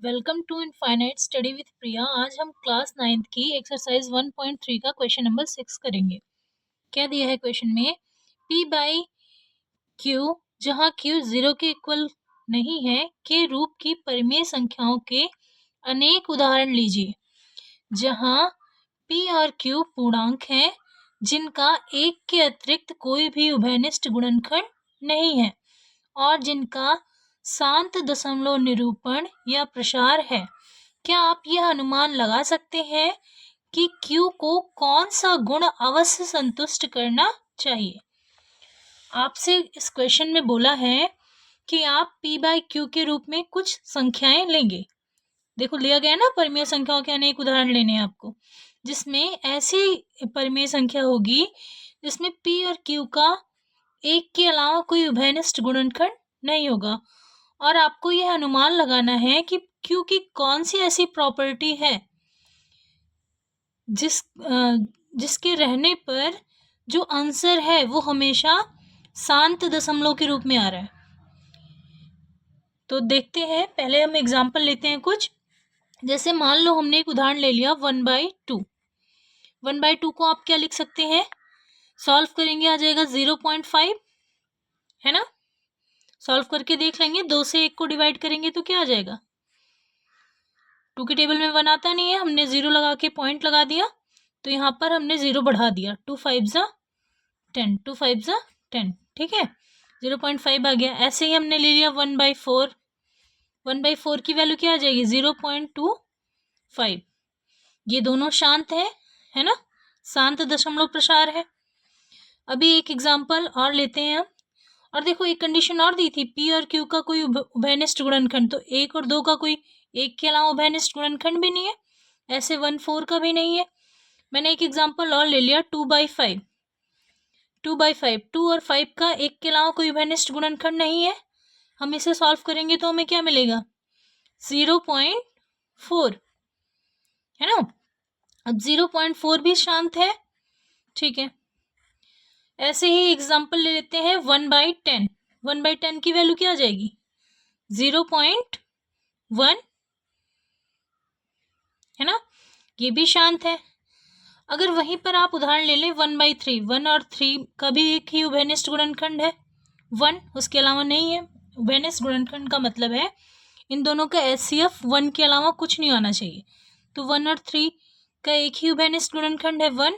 Welcome to infinite study with Priya. आज हम class 9th की एक्सरसाइज 1.3 का क्वेश्चन नंबर 6 करेंगे। क्या दिया है क्वेश्चन में? P बाई Q जहाँ Q 0 के इक्वल नहीं है के रूप की परिमेय संख्याओं के अनेक उदाहरण लीजिए। जहाँ P और Q पूर्णांक हैं जिनका एक के अतिरिक्त कोई भी उभयनिष्ठ गुणनखंड नहीं है और जिनका शांत दशमलव निरूपण या प्रसार है। क्या आप यह अनुमान लगा सकते हैं कि Q को कौन सा गुण अवश्य संतुष्ट करना चाहिए? आपसे इस क्वेश्चन में बोला है कि आप P बाई Q के रूप में कुछ संख्याएं लेंगे। देखो लिया गया ना, परिमेय संख्याओं के अनेक उदाहरण लेने हैं आपको, जिसमें ऐसी परिमेय संख्या होगी जिसमें P और Q का एक के अलावा कोई उभयनिष्ठ गुणनखंड नहीं होगा और आपको यह अनुमान लगाना है कि Q की कौन सी ऐसी प्रॉपर्टी है जिसके रहने पर जो आंसर है वो हमेशा शांत दशमलव के रूप में आ रहा है। तो देखते हैं, पहले हम एग्जाम्पल लेते हैं कुछ। जैसे मान लो हमने एक उदाहरण ले लिया 1/2। 1/2 को आप क्या लिख सकते हैं? सॉल्व करेंगे आ जाएगा 0.5, है ना। सॉल्व करके देख लेंगे, 2 से 1 को डिवाइड करेंगे तो क्या आ जाएगा? 2 के टेबल में 1 आता नहीं है, हमने 0 लगा के पॉइंट लगा दिया तो यहाँ पर हमने 0 बढ़ा दिया। 2 5 ज़ा 10, 2 5 ज़ा 10, ठीक है, 0.5 आ गया। ऐसे ही हमने ले लिया 1/4। 1/4 की वैल्यू क्या आ जाएगी? 0.25। ये दोनों शांत है ना, शांत दशमलव प्रसार है। अभी एक एग्जाम्पल और लेते हैं हम, और देखो एक कंडीशन और दी थी, P और Q का कोई उभयनिष्ठ गुणनखंड, तो 1 और 2 का कोई एक के अलावा उभयनिष्ठ गुणनखंड भी नहीं है, ऐसे 1/4 का भी नहीं है। मैंने एक एग्जाम्पल और ले लिया 2/5। 2/5, 2 और 5 का एक के अलावा कोई उभयनिष्ठ गुणनखंड नहीं है। हम इसे सॉल्व करेंगे तो हमें क्या मिलेगा? 0.4, है ना। अब 0.4 भी शांत है, ठीक है। ऐसे ही एग्जाम्पल ले लेते हैं 1/10। 1/10 की वैल्यू क्या आ जाएगी? 0.1, है ना, ये भी शांत है। अगर वहीं पर आप उदाहरण ले लें 1/3, 1 और 3 का भी एक ही उभयनिष्ठ गुणनखंड है, 1, उसके अलावा नहीं है। उभयनिष्ठ गुणनखंड का मतलब है इन दोनों का HCF 1 के अलावा कुछ नहीं आना चाहिए। तो 1 और 3 का एक ही उभयनिष्ठ गुणनखंड है 1।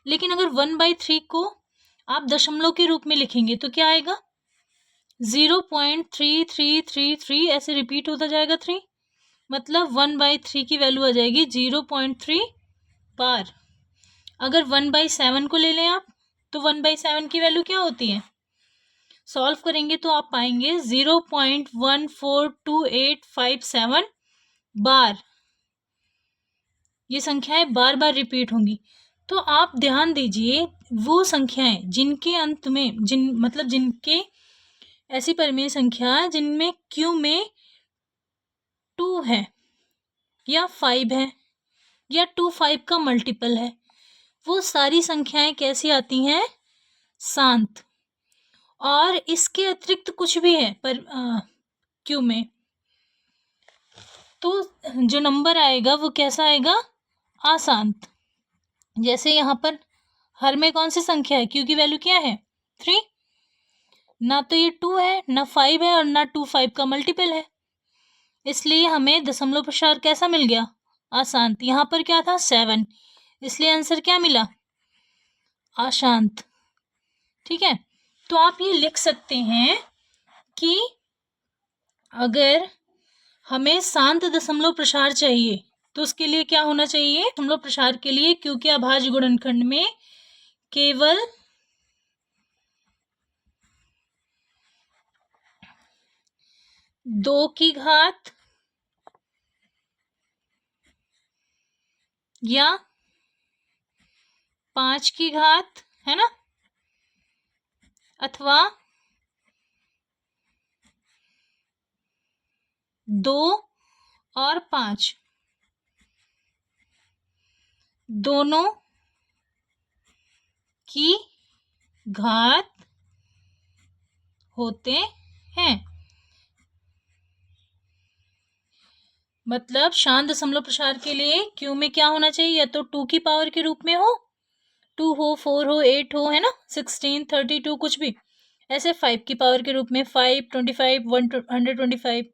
लेकिन अगर 1/3 को आप दशमलव के रूप में लिखेंगे तो क्या आएगा? 0.3333, ऐसे रिपीट होता जाएगा 3, मतलब 1/3 की वैल्यू आ जाएगी 0.3 बार। अगर 1/7 को ले लें आप तो 1/7 की वैल्यू क्या होती है? सॉल्व करेंगे तो आप पाएंगे 0.142857 बार। ये संख्याएं बार बार रिपीट होंगी। तो आप ध्यान दीजिए, वो संख्याएं जिनके अंत में जिनके ऐसी परिमेय संख्या जिनमें Q में 2 है या 5 है या 2 5 का मल्टीपल है, वो सारी संख्याएं कैसी आती हैं? शांत। और इसके अतिरिक्त कुछ भी है पर Q में, तो जो नंबर आएगा वो कैसा आएगा? अशांत। जैसे यहाँ पर हर में कौन सी संख्या है? Q की वैल्यू क्या है? 3। ना तो ये 2 है, ना 5 है, और ना 2 5 का मल्टीपल है, इसलिए हमें दशमलव प्रसार कैसा मिल गया? अशांत। यहाँ पर क्या था? 7, इसलिए आंसर क्या मिला? अशांत। ठीक है, तो आप ये लिख सकते हैं कि अगर हमें शांत दशमलव प्रसार चाहिए तो उसके लिए क्या होना चाहिए? दशमलव प्रसार के लिए Q के अभाज्य गुणनखंड में केवल 2 की घात या 5 की घात, है ना, अथवा 2 और 5 दोनों की घात होते हैं। मतलब शांत दशमलव प्रसार के लिए क्यू में क्या होना चाहिए, या तो 2 की पावर के रूप में हो, 2 हो, 4 हो, 8 हो, है ना, 16, 32 कुछ भी, ऐसे 5 की पावर के रूप में 5, 25, 125,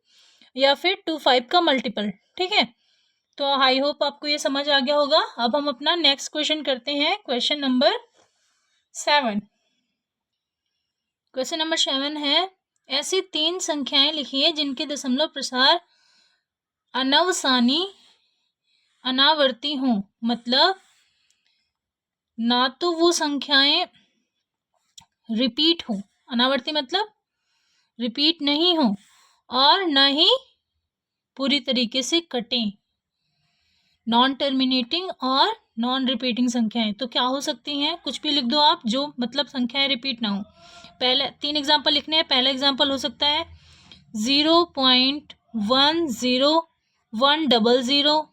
या फिर 2 5 का मल्टीपल। ठीक है, तो आई होप आपको ये समझ आ गया होगा। अब हम अपना नेक्स्ट क्वेश्चन करते हैं, क्वेश्चन नंबर 7। क्वेश्चन नंबर 7 है, ऐसी 3 संख्याएं लिखिए जिनके दशमलव प्रसार अनवसानी अनावर्ती हों। मतलब ना तो वो संख्याएं रिपीट हो, अनावर्ती मतलब रिपीट नहीं हो, और ना ही पूरी तरीके से कटें, नॉन टर्मिनेटिंग और नॉन रिपीटिंग संख्याएं। तो क्या हो सकती हैं, कुछ भी लिख दो आप, जो मतलब संख्याएं रिपीट ना हो। पहले 3 एग्जाम्पल लिखने हैं। पहला एग्जाम्पल हो सकता है 0.10, 100, 100,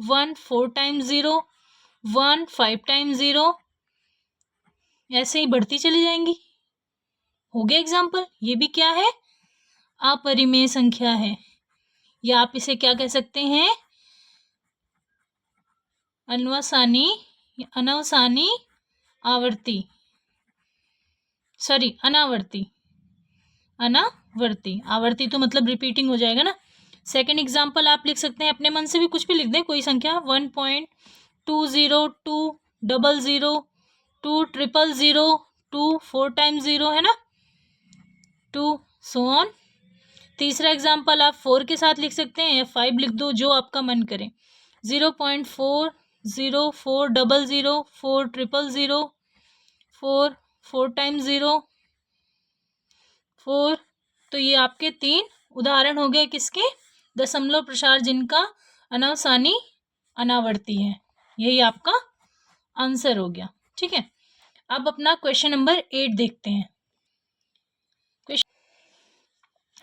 1 4 टाइम्स 0, 1 5 टाइम्स 0, ऐसे ही बढ़ती चली जाएंगी। हो गया एग्जाम्पल। ये भी क्या है, अपरिमेय संख्या है, या आप इसे क्या कह सकते हैं, अनवसानी आवर्ती, सॉरी अनावर्ती, आवर्ती तो मतलब रिपीटिंग हो जाएगा ना। सेकंड एग्जाम्पल आप लिख सकते हैं, अपने मन से भी कुछ भी लिख दें, कोई संख्या 1.20, 200, 2 000, 2 4 टाइम्स 0, है ना, 2 सो ऑन। तीसरा एग्जाम्पल आप 4 के साथ लिख सकते हैं, या 5 लिख दो, जो आपका मन करे। 0.40, 4 000, 4 000, 4 4 टाइम्स 0, 4। तो ये आपके 3 उदाहरण हो गए किसके, दशमलव प्रसार जिनका अनवसानी अनावर्ती है। यही आपका आंसर हो गया। ठीक है, अब अपना क्वेश्चन नंबर 8 देखते हैं।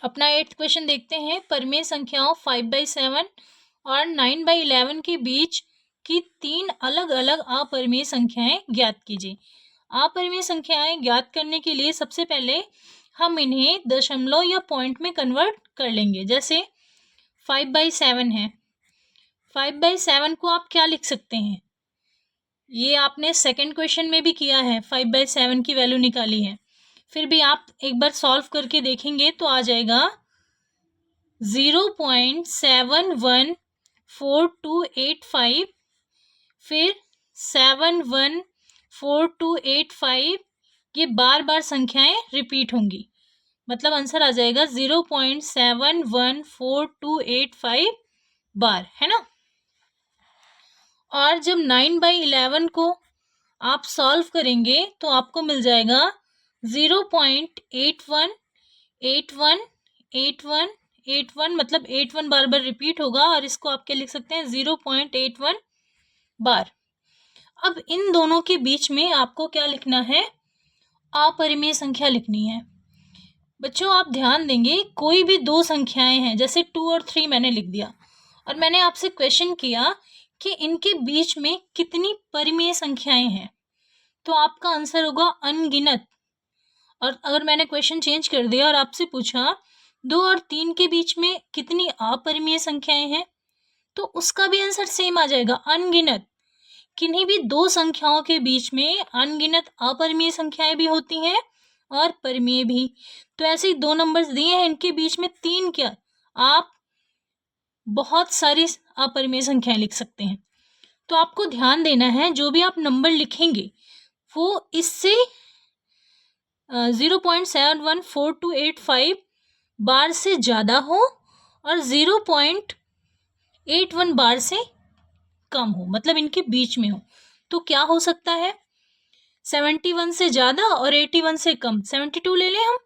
अपना 8th क्वेश्चन देखते हैं, परिमेय संख्याओं 5/7 और 9/11 के बीच की 3 अलग अलग अपरिमेय संख्याएं ज्ञात कीजिए। अपरिमेय संख्याएं ज्ञात करने के लिए सबसे पहले हम इन्हें दशमलव या पॉइंट में कन्वर्ट कर लेंगे। जैसे 5/7 है, 5/7 को आप क्या लिख सकते हैं, ये आपने सेकंड क्वेश्चन में भी किया है, 5/7 की वैल्यू निकाली है, फिर भी आप एक बार सॉल्व करके देखेंगे तो आ जाएगा 0.714285, फिर 714285, ये बार बार संख्याएं रिपीट होंगी, मतलब आंसर आ जाएगा 0.714285 बार, है ना। और जब 9/11 को आप सॉल्व करेंगे तो आपको मिल जाएगा 0.818181, मतलब 81 बार बार रिपीट होगा, और इसको आप क्या लिख सकते हैं, 0.81 बार। अब इन दोनों के बीच में आपको क्या लिखना है, अपरिमेय संख्या लिखनी है। बच्चों आप ध्यान देंगे, कोई भी 2 संख्याएं हैं, जैसे 2 और 3 मैंने लिख दिया, और मैंने आपसे क्वेश्चन किया कि इनके बीच में कितनी परिमेय संख्याएं हैं, तो आपका आंसर होगा अनगिनत। और अगर मैंने क्वेश्चन चेंज कर दिया और आपसे पूछा 2 और 3 के बीच में कितनी अपरिमेय संख्याएं हैं, तो उसका भी आंसर सेम आ जाएगा, अनगिनत। किन्हीं भी 2 संख्याओं के बीच में अनगिनत अपरिमेय संख्याएं भी होती हैं और परिमेय भी। तो ऐसे ही 2 नंबर्स दिए हैं, इनके बीच में 3 क्या, आप बहुत सारी अपरिमेय संख्याएं लिख सकते हैं। तो आपको ध्यान देना है, जो भी आप नंबर लिखेंगे वो इससे 0.714285 बार से ज़्यादा हो और 0.81 बार से कम हो, मतलब इनके बीच में हो। तो क्या हो सकता है, 71 से ज़्यादा और 81 से कम, 72 ले लें हम,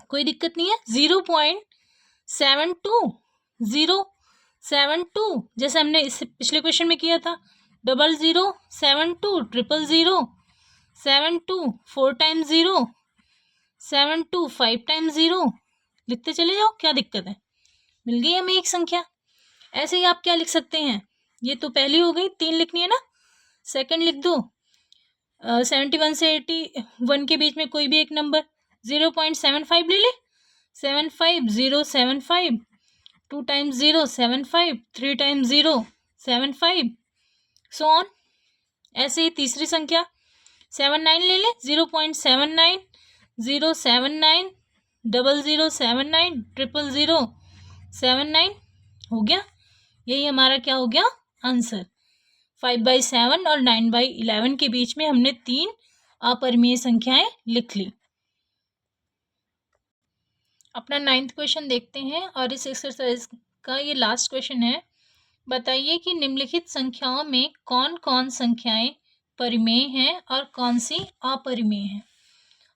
कोई दिक्कत नहीं है। 0.72 जैसे हमने इस पिछले क्वेश्चन में किया था, 00, 72, 000, 72 4 टाइम्स 0, 72 5 टाइम्स 0, लिखते चले जाओ, क्या दिक्कत है, मिल गई हमें एक संख्या। ऐसे ही आप क्या लिख सकते हैं, ये तो पहली हो गई, 3 लिखनी है ना, सेकंड लिख दो, 71 से 81 के बीच में कोई भी एक नंबर, 0.75 ले ले, 75075, 2 टाइम्स 0 7 5, 3 टाइम्स 0 7 5, सो ऑन। ऐसे ही तीसरी संख्या 7 9 ले लें, 0.79, 079, 00 79, 000 79 हो गया। यही हमारा क्या हो गया आंसर। 5/7 और 9/11 के बीच में हमने 3 अपरिमेय संख्याएं लिख ली। अपना 9th क्वेश्चन देखते हैं और इस एक्सरसाइज का ये लास्ट क्वेश्चन है। बताइए कि निम्नलिखित संख्याओं में कौन कौन संख्याएं परिमेय हैं और कौन सी अपरिमेय हैं।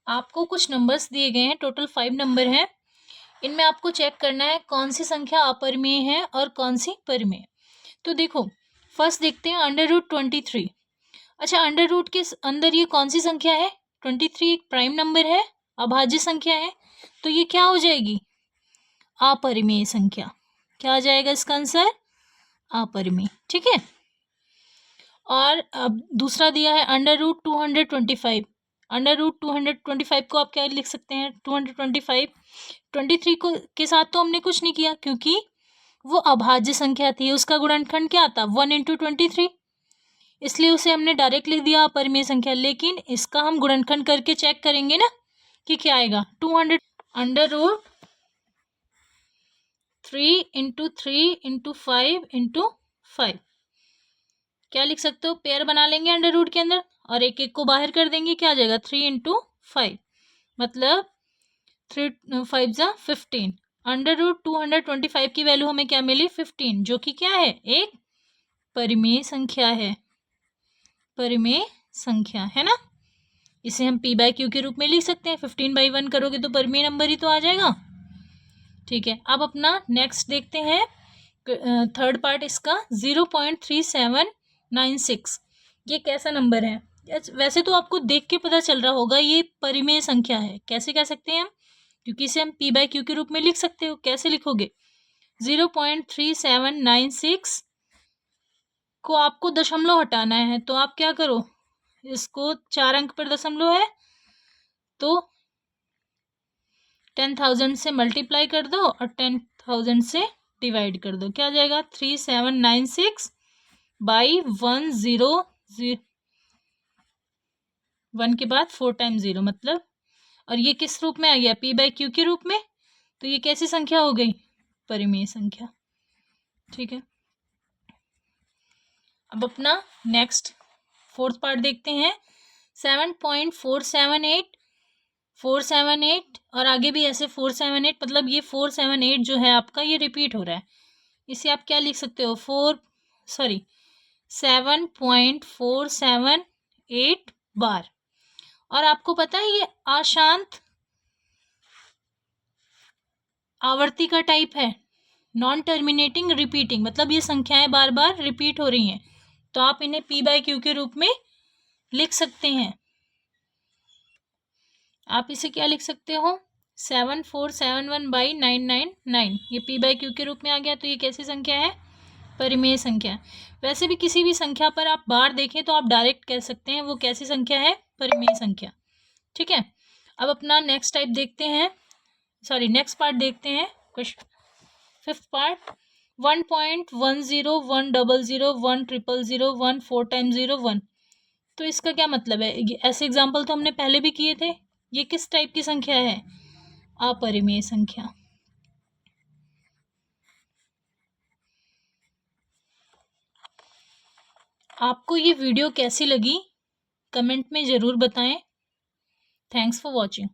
आपको कुछ नंबर्स दिए गए हैं, टोटल 5 नंबर हैं। इनमें आपको चेक करना है कौन सी संख्या अपरिमेय है और कौन सी परिमेय। तो देखो फर्स्ट देखते हैं √23। अच्छा, अंडर रूट के अंदर ये कौन सी संख्या है? 23 एक प्राइम नंबर है, अभाज्य संख्या है, तो ये क्या हो जाएगी? अपरिमेय संख्या। क्या आ जाएगा इसका आंसर? अपरिमेय। ठीक है। और अब दूसरा दिया है √225। √225 को आप क्या लिख सकते हैं? 225 23 को के साथ तो हमने कुछ नहीं किया क्योंकि वो अभाज्य संख्या थी, उसका गुणनखंड क्या आता? 1 × 23, इसलिए उसे हमने डायरेक्ट लिख दिया अपरिमेय संख्या। लेकिन इसका हम गुणनखंड करके चेक करेंगे ना कि क्या आएगा। 200 √3 × 3 × 5 × 5 क्या लिख सकते हो? पेयर बना लेंगे अंडर रूट के अंदर और एक एक को बाहर कर देंगे। क्या आ जाएगा? 3 × 5 मतलब 3 5 × 15। √225 की वैल्यू हमें क्या मिली? 15, जो कि क्या है? एक परिमेय संख्या है। परिमेय संख्या है ना। इसे हम p/q के रूप में लिख सकते हैं। 15/1 करोगे तो परिमेय नंबर ही तो आ जाएगा। ठीक है। अब अपना नेक्स्ट देखते हैं, थर्ड पार्ट इसका 0.3796। ये कैसा नंबर है? वैसे तो आपको देख के पता चल रहा होगा ये परिमेय संख्या है। कैसे कह सकते हैं हम? क्योंकि इसे हम p/q के रूप में लिख सकते हो। कैसे लिखोगे? 0.3796 को आपको दशमलव हटाना है, तो आप क्या करो? इसको 4 अंक पर दशमलव है तो 10,000 से मल्टीप्लाई कर दो और 10,000 से डिवाइड कर दो। क्या आ जाएगा? 3796/1 1 के बाद 4 टाइम 0 मतलब, और ये किस रूप में आ गया? p/q के रूप में। तो ये कैसी संख्या हो गई? परिमेय संख्या। ठीक है। अब अपना नेक्स्ट फोर्थ पार्ट देखते हैं। 7.478 और आगे भी ऐसे 478, मतलब ये 478 जो है आपका ये रिपीट हो रहा है। इसे आप क्या लिख सकते हो? 7.478 बार। और आपको पता है ये अशांत आवर्ती का टाइप है, नॉन टर्मिनेटिंग रिपीटिंग, मतलब ये संख्याएं बार बार रिपीट हो रही हैं, तो आप इन्हें p/q के रूप में लिख सकते हैं। आप इसे क्या लिख सकते हो? 7471/999। ये p/q के रूप में आ गया। तो ये कैसी संख्या है? परिमेय संख्या। वैसे भी किसी भी संख्या पर आप बार देखें तो आप डायरेक्ट कह सकते हैं वो कैसी संख्या है? परिमेय संख्या। ठीक है। अब अपना नेक्स्ट टाइप देखते हैं, नेक्स्ट पार्ट देखते हैं। Question fifth part 1.1010010001 4 time 0 1। तो इसका क्या मतलब है? ऐसे एग्जाम्पल तो हमने पहले भी किए थे। ये किस टाइप की संख्या है? अपरिमेय संख्या। आपको ये वीडियो कैसी लगी कमेंट में ज़रूर बताएं। Thanks for watching.